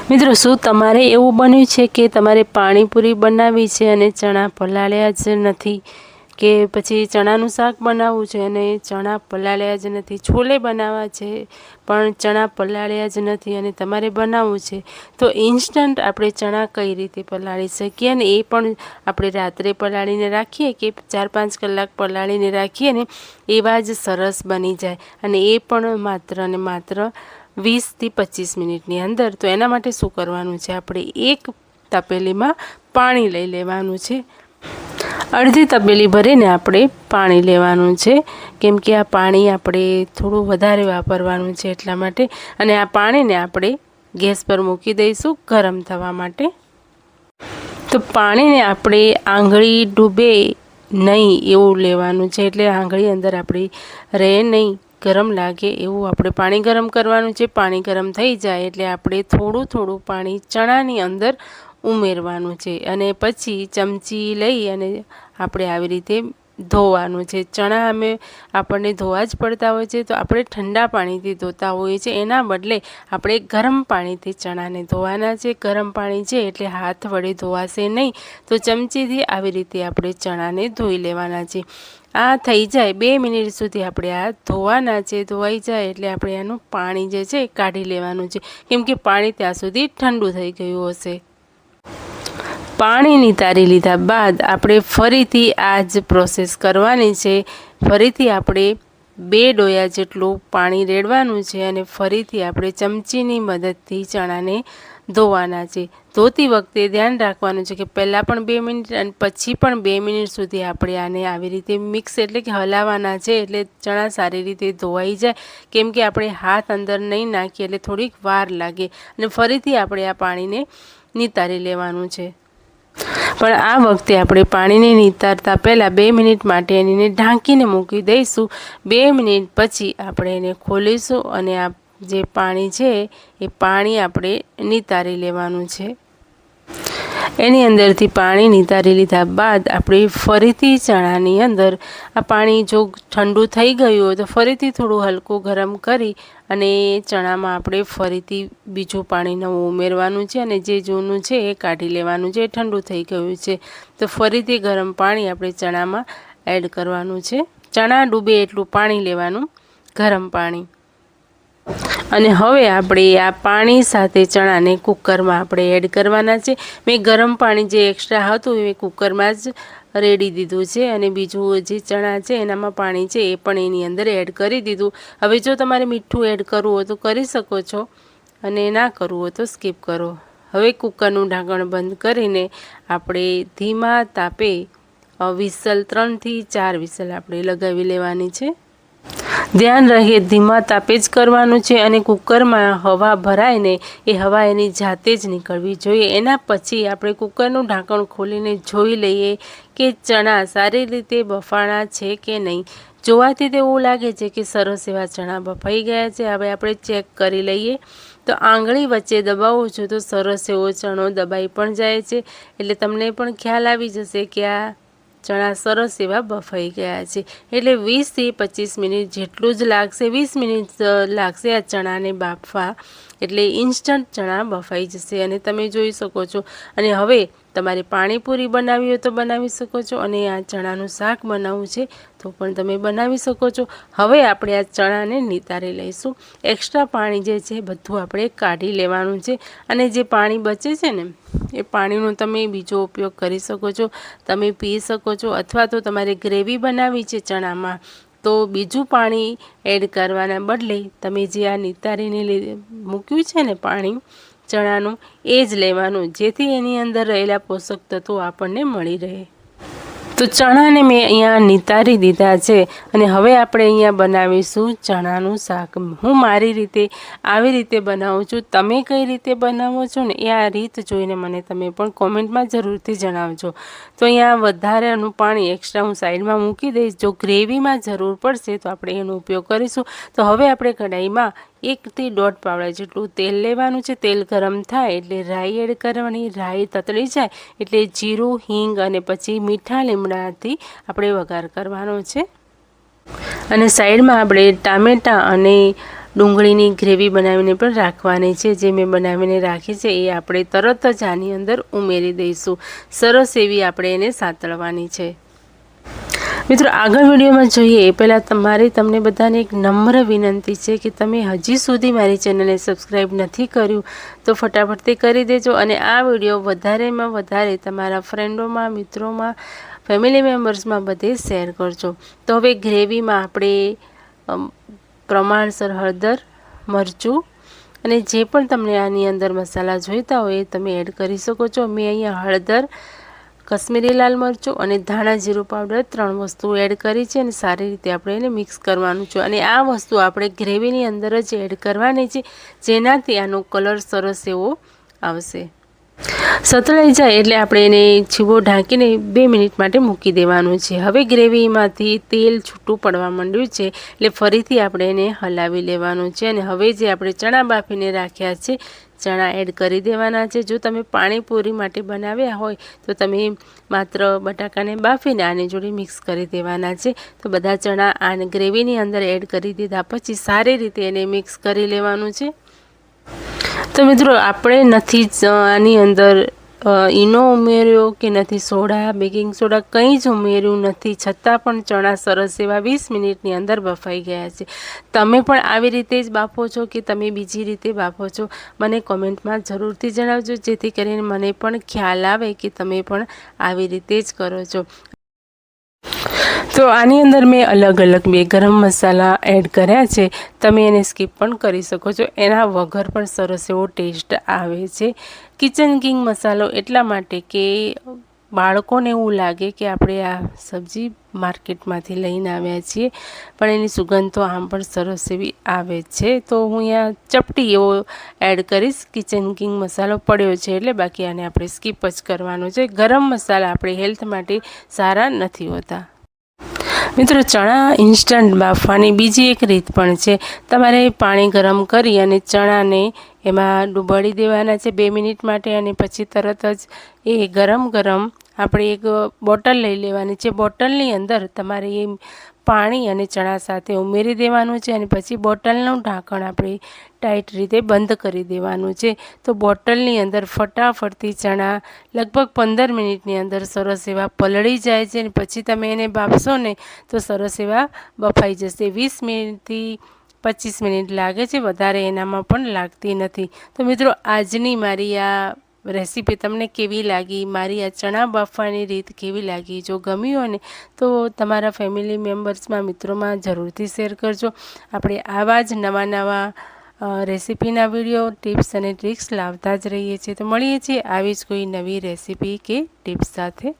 મિત્રો, શું તમારે એવું બન્યું છે કે તમારે પાણીપુરી બનાવવી છે અને ચણા પલાળ્યા જ નથી, કે પછી ચણાનું શાક બનાવવું છે અને ચણા પલાળ્યા જ નથી, છોલે બનાવવા છે પણ ચણા પલાળ્યા જ નથી અને તમારે બનાવવું છે? તો ઇન્સ્ટન્ટ આપણે ચણા કઈ રીતે પલાળી શકીએ અને એ પણ આપણે રાત્રે પલાળીને રાખીએ કે 4-5 કલાક પલાળીને રાખીએ ને એવા જ સરસ બની જાય, અને એ પણ માત્ર ને માત્ર 20 થી 25 મિનિટની અંદર. તો એના માટે શું કરવાનું છે, આપણે એક તપેલીમાં પાણી લઈ લેવાનું છે. અડધી તપેલી ભરીને આપણે પાણી લેવાનું છે, કેમ કે આ પાણી આપણે થોડું વધારે વાપરવાનું છે એટલા માટે. અને આ પાણીને આપણે ગેસ પર મૂકી દઈશું ગરમ થવા માટે. તો પાણીને આપણે આંગળી ડૂબે નહીં એવું લેવાનું છે, એટલે આંગળી અંદર આપણી રહે નહીં, ગરમ લાગે એવું આપણે પાણી ગરમ કરવાનું છે. પાણી ગરમ થઈ જાય એટલે આપણે થોડું થોડું પાણી ચણાની અંદર ઉમેરવાનું છે, અને પછી ચમચી લઈ અને આપણે આવી રીતે ધોવાનું છે. ચણા આપણને ધોવા જ પડતા હોય છે, તો આપણે ઠંડા પાણીથી ધોતા હોઈએ છીએ, એના બદલે આપણે ગરમ પાણીથી ચણાને ધોવાના છે. ગરમ પાણી છે એટલે હાથ વડે ધોવાશે નહીં, તો ચમચીથી આવી રીતે આપણે ચણાને ધોઈ લેવાના છે. આ થઈ જાય 2 મિનિટ સુધી આપણે આ ધોવાના છે. ધોવાઈ જાય એટલે આપણે એનું પાણી જે છે કાઢી લેવાનું છે, કેમ કે પાણી ત્યાં સુધી ઠંડુ થઈ ગયું હશે. પાણી નિતારી લીધા બાદ આપણે ફરીથી આ જ પ્રોસેસ કરવાની છે. ફરીથી આપણે 2 ડોયા જેટલું પાણી રેડવાનું છે અને ફરીથી આપણે ચમચીની મદદથી ચણાને ધોવાના છે. ધોતી વખતે ધ્યાન રાખવાનું છે કે પહેલાં પણ 2 મિનિટ અને પછી પણ 2 મિનિટ સુધી આપણે આને આવી રીતે મિક્સ એટલે કે હલાવવાના છે, એટલે ચણા સારી રીતે ધોવાઈ જાય. કેમ કે આપણે હાથ અંદર નહીં નાખીએ એટલે થોડીક વાર લાગે, અને ફરીથી આપણે આ પાણીને નિતારી લેવાનું છે. પણ આ વખતે આપણે પાણીને નિતારતા પહેલાં 2 મિનિટ માટે એને ઢાંકીને મૂકી દઈશું. 2 મિનિટ પછી આપણે એને ખોલીશું અને આ જે પાણી છે એ પાણી આપણે નિતારી લેવાનું છે. એની અંદરથી પાણી નિતારી લીધા બાદ આપણે ફરીથી ચણાની અંદર આ પાણી જો ઠંડુ થઈ ગયું હોય તો ફરીથી થોડું હલકું ગરમ કરી અને ચણામાં આપણે ફરીથી બીજું પાણી નવું ઉમેરવાનું છે, અને જે જૂનું છે એ કાઢી લેવાનું છે. ઠંડુ થઈ ગયું છે તો ફરીથી ગરમ પાણી આપણે ચણામાં એડ કરવાનું છે. ચણા ડૂબે એટલું પાણી લેવાનું, ગરમ પાણી. અને હવે આપણે આ પાણી સાથે ચણાને કુકરમાં આપણે એડ કરવાના છે. મેં ગરમ પાણી જે એક્સ્ટ્રા હતું એ કુકરમાં જ રેડી દીધું છે, અને બીજું જે ચણા છે એનામાં પાણી છે એ પણ એની અંદર એડ કરી દીધું. હવે જો તમારે મીઠું એડ કરવું હોય તો કરી શકો છો, અને ના કરવું હોય તો સ્કીપ કરો. હવે કુકરનું ઢાંકણ બંધ કરીને આપણે ધીમા તાપે વિસલ 3 થી 4 વિસલ આપણે લગાવી લેવાની છે. ધ્યાન રહે ધીમા તાપે જ કરવાનું છે, અને કુકરમાં હવા ભરાય ને એ હવા એની જાતે જ નીકળવી જોઈએ. એના પછી આપણે કુકરનું ઢાંકણ ખોલીને જોઈ લઈએ કે ચણા સારી રીતે બફાણા છે કે નહીં. જોવાથી તો એવું લાગે છે કે સરસ એવા ચણા બફાઈ ગયા છે. હવે આપણે ચેક કરી લઈએ. તો આંગળી વચ્ચે દબાવો છો તો સરસ એવો ચણો દબાઈ પણ જાય છે, એટલે તમને પણ ખ્યાલ આવી જશે કે આ ચણા સરસ એવા બફાઈ ગયા છે. એટલે 20 થી 25 મિનિટ જેટલું જ લાગશે. 20 મિનિટ લાગશે આ ચણાને બાફવા, એટલે ઇન્સ્ટન્ટ ચણા બફાઈ જશે. અને તમે જોઈ શકો છો. અને હવે તમારે પાણીપુરી બનાવવી હોય તો બનાવી શકો છો, અને આ ચણાનું શાક બનાવવું છે તો પણ તમે બનાવી શકો છો. હવે આપણે આ ચણાને નિતારી લઈશું. એક્સ્ટ્રા પાણી જે છે બધું આપણે કાઢી લેવાનું છે, અને જે પાણી બચે છે ને એ પાણીનો તમે બીજો ઉપયોગ કરી શકો છો. તમે પી શકો છો, અથવા તો તમારે ગ્રેવી બનાવવી છે ચણામાં તો બીજું પાણી એડ કરવાના બદલે તમે જે આ નિતારીને મૂક્યું છે ને પાણી ચણાનું એ જ લેવાનું, જેથી એની અંદર રહેલા પોષક તત્વો આપણને મળી રહે. તો ચણાને મેં અહીંયા નિતારી દીધા છે, અને હવે આપણે અહીંયા બનાવીશું ચણાનું શાક. હું મારી રીતે આવી રીતે બનાવું છું. તમે કઈ રીતે બનાવો છો ને એ આ રીત જોઈને મને તમે પણ કોમેન્ટમાં જરૂરથી જણાવજો. તો અહીંયા વધારાનું પાણી એક્સ્ટ્રા હું સાઈડમાં મૂકી દઈશ. જો ગ્રેવીમાં જરૂર પડશે તો આપણે એનો ઉપયોગ કરીશું. તો હવે આપણે કઢાઈમાં 1 થી 1.5 પાવડા જેટલું તેલ લેવાનું છે. તેલ ગરમ થાય એટલે રાઈ એડ કરવાની. રાઈ તતળી જાય એટલે જીરું, હિંગ અને પછી મીઠા લીમડાથી આપણે વઘાર કરવાનો છે. અને સાઈડમાં આપણે ટામેટાં અને ડુંગળીની ગ્રેવી બનાવીને પણ રાખવાની છે. જે મેં બનાવીને રાખી છે એ આપણે તરત જ આની અંદર ઉમેરી દઈશું. સરસ એવી આપણે એને સાંતળવાની છે. મિત્રો આગળ વિડીયોમાં જોઈએ એ પહેલાં તમને બધાને એક નમ્ર વિનંતી છે કે તમે હજી સુધી મારી ચેનલને સબસ્ક્રાઈબ નથી કર્યું તો ફટાફટ તે કરી દેજો અને આ વિડીયો વધારેમાં વધારે તમારા ફ્રેન્ડોમાં, મિત્રોમાં, ફેમિલી મેમ્બર્સમાં બધે શેર કરજો. તો હવે ગ્રેવીમાં આપણે પ્રમાણસર હળદર, મરચું અને જે પણ તમને આની અંદર મસાલા જોઈતા હોય એ તમે એડ કરી શકો છો. મેં અહીંયા હળદર, કશ્મીરી લાલ મરચું અને ધાણા જીરું પાવડર 3 વસ્તુ એડ કરી છે અને સારી રીતે આપણે એને મિક્સ કરવાનું છે. અને આ વસ્તુ આપણે ગ્રેવીની અંદર જ એડ કરવાની છે જેનાથી આનો કલર સરસ એવો આવશે. સતળાઈ જાય એટલે આપણે એને છીબો ઢાંકીને 2 મિનિટ માટે મૂકી દેવાનું છે. હવે ગ્રેવીમાંથી તેલ છૂટું પડવા માંડ્યું છે એટલે ફરીથી આપણે એને હલાવી લેવાનું છે અને હવે જે આપણે ચણા બાફીને રાખ્યા છે ચણા એડ કરી દેવાના છે. જો તમે પાણીપુરી માટે બનાવ્યા હોય તો તમે માત્ર બટાકાને બાફીને આની જોડે મિક્સ કરી દેવાના છે. તો બધા ચણા આ ગ્રેવીની અંદર એડ કરી દીધા પછી સારી રીતે એને મિક્સ કરી લેવાનું છે. તો મિત્રો આપણે નથી જ આની અંદર ઈનો ઉમેર્યો કે નથી સોડા, બેકિંગ સોડા કંઈ જ ઉમેર્યું નથી, છતાં પણ ચણા સરસ એવા 20 મિનિટની અંદર બફાઈ ગયા છે. તમે પણ આવી રીતે જ બાફો છો કે તમે બીજી રીતે બાફો છો? મને કોમેન્ટમાં જરૂરથી જણાવજો જેથી કરીને મને પણ ખ્યાલ આવે કે તમે પણ આવી રીતે જ કરો છો. તો આની અંદર મેં અલગ અલગ 2 ગરમ મસાલા એડ કર્યા છે. તમે એને સ્કીપ પણ કરી શકો છો. એના વગર પણ સરસ એવો ટેસ્ટ આવે છે. કિચન કિંગ મસાલો એટલા માટે કે બાળકોને એવું લાગે કે આપણે આ સબ્જી માર્કેટમાંથી લઈને આવ્યા છીએ પણ એની સુગંધ તો આમ પણ સરસ એવી આવે છે. તો હું અહીંયા ચપટી એવો એડ કરીશ. કિચન કિંગ મસાલો પડ્યો છે એટલે બાકી આને આપણે સ્કીપ જ કરવાનો છે. ગરમ મસાલા આપણે હેલ્થ માટે સારા નથી હોતા. મિત્રો ચણા ઇન્સ્ટન્ટ બાફવાની બીજી એક રીત પણ છે. તમારે પાણી ગરમ કરી અને ચણાને એમાં ડુબાડી દેવાના છે 2 મિનિટ માટે અને પછી તરત જ એ ગરમ આપણે એક બોટલ લઈ લેવાની છે. બોટલની અંદર તમારે એ પાણી અને ચણા સાથે ઉમેરી દેવાનું છે અને પછી બોટલનું ઢાંકણ આપણે ટાઈટ રીતે બંધ કરી દેવાનું છે. તો બોટલની અંદર ફટાફટથી ચણા લગભગ 15 મિનિટની અંદર સરસ એવા પલળી જાય છે અને પછી તમે એને બાફશો ને તો સરસ એવા બફાઈ જશે. 20 મિનિટથી 25 મિનિટ લાગે છે, વધારે એનામાં પણ લાગતી નથી. તો મિત્રો આજની મારી આ રેસીપી તમને કેવી લાગી, મારી આ ચણા બાફવાની રીત કેવી લાગી? જો ગમી હોય ને તો તમારા ફેમિલી મેમ્બર્સમાં, મિત્રોમાં જરૂરથી શેર કરજો. આપણે આવા જ નવા રેસીપીના વિડીયો, ટિપ્સ અને ટ્રિક્સ લાવતા જ રહીએ છીએ. તો મળીએ છીએ આવી જ કોઈ નવી રેસીપી કે ટિપ્સ સાથે.